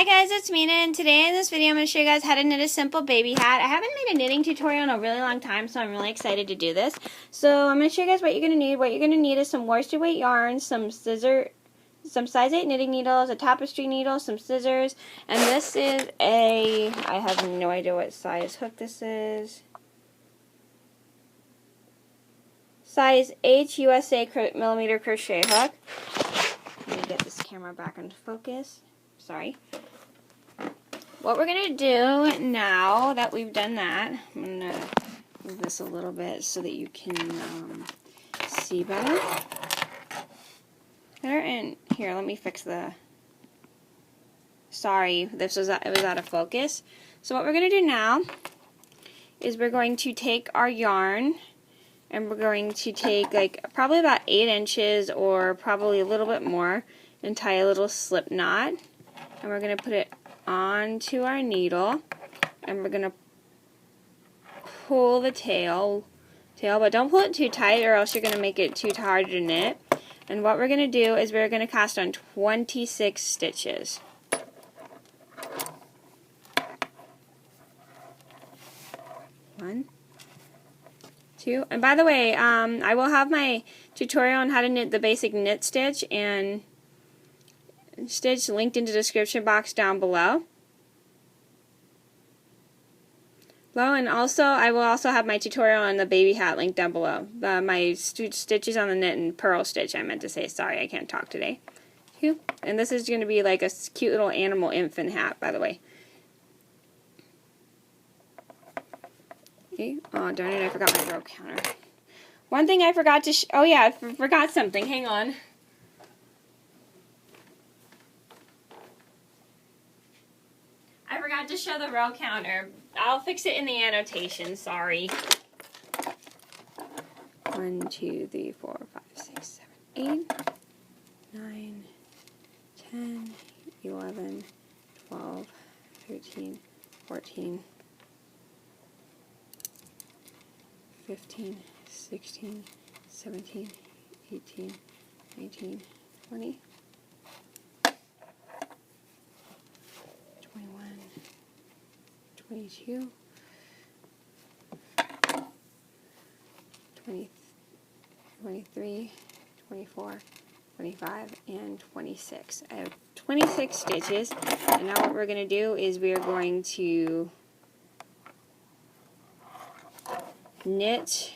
Hi guys, it's Mena, and today in this video I'm going to show you guys how to knit a simple baby hat. I haven't made a knitting tutorial in a really long time, so I'm really excited to do this. So I'm going to show you guys what you're going to need. What you're going to need is some worsted weight yarn, some size 8 knitting needles, a tapestry needle, some scissors, and this is I have no idea what size hook this is. Size H USA millimeter crochet hook. Let me get this camera back into focus. Sorry. What we're going to do now that we've done that, I'm going to move this a little bit so that you can see better. And here, let me fix the... Sorry, it was out of focus. So what we're going to do now is we're going to take our yarn and we're going to take like probably about 8 inches or probably a little bit more and tie a little slip knot. And we're going to put it onto our needle, and we're going to pull the tail, but don't pull it too tight or else you're going to make it too hard to knit. And what we're going to do is we're going to cast on 26 stitches. One, two, and by the way, I will have my tutorial on how to knit the basic knit stitch and stitch linked in the description box down below. And also I will also have my tutorial on the baby hat linked down below. My stitches on the knit and purl stitch, I meant to say. Sorry, I can't talk today. And this is going to be like a cute little animal infant hat, by the way. Okay. Oh darn it, I forgot my row counter. One thing I forgot to oh yeah, I forgot something. Hang on. I forgot to show the row counter. I'll fix it in the annotation, sorry. 1, 2, 3, 4, 5, 6, 7, 8, 9, 10, 11, 12, 13, 14, 15, 16, 17, 18, 19, 20, 22, 23, 24, 25, and 26. I have 26 stitches, and now what we're going to do is we are going to knit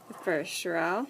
the first row.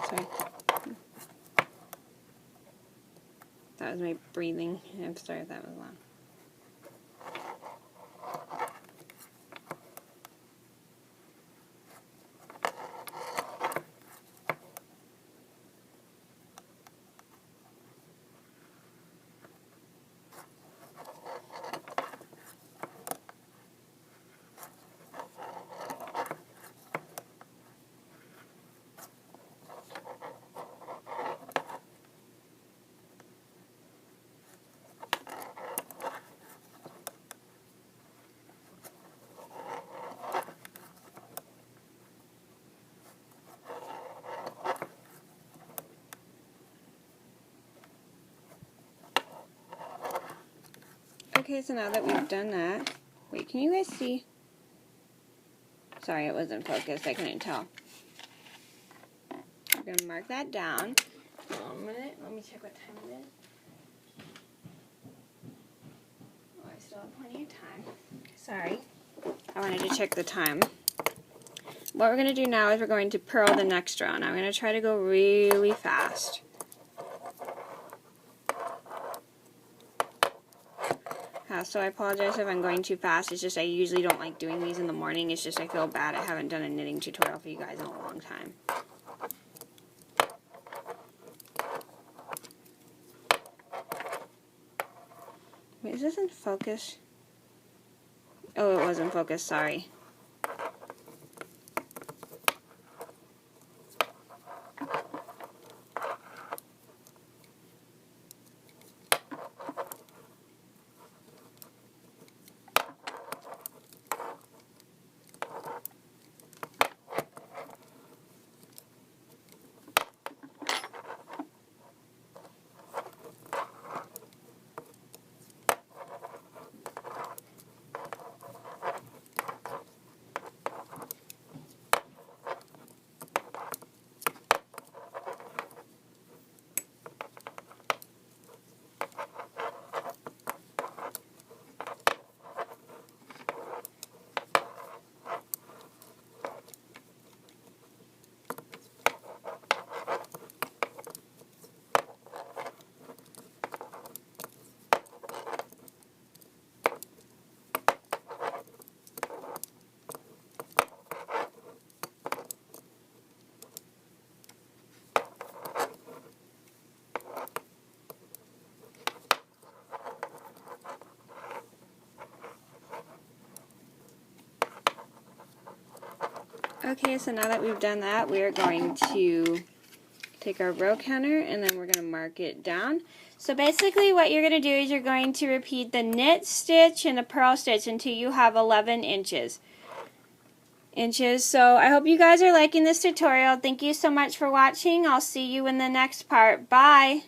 Sorry. That was my breathing. I'm sorry if that was loud. Okay, so now that we've done that, wait, can you guys see? Sorry, it wasn't focused, I couldn't tell. I'm going to mark that down. Hold on a minute, let me check what time it is. Oh, I still have plenty of time. Sorry. I wanted to check the time. What we're going to do now is we're going to purl the next round. I'm going to try to go really fast. So I apologize if I'm going too fast. It's just I usually don't like doing these in the morning. It's just I feel bad I haven't done a knitting tutorial for you guys in a long time. Wait, is this in focus? Oh, it wasn't focused, sorry. Okay, so now that we've done that, we are going to take our row counter and then we're going to mark it down. So basically what you're going to do is you're going to repeat the knit stitch and the purl stitch until you have 11 inches. So I hope you guys are liking this tutorial. Thank you so much for watching. I'll see you in the next part. Bye!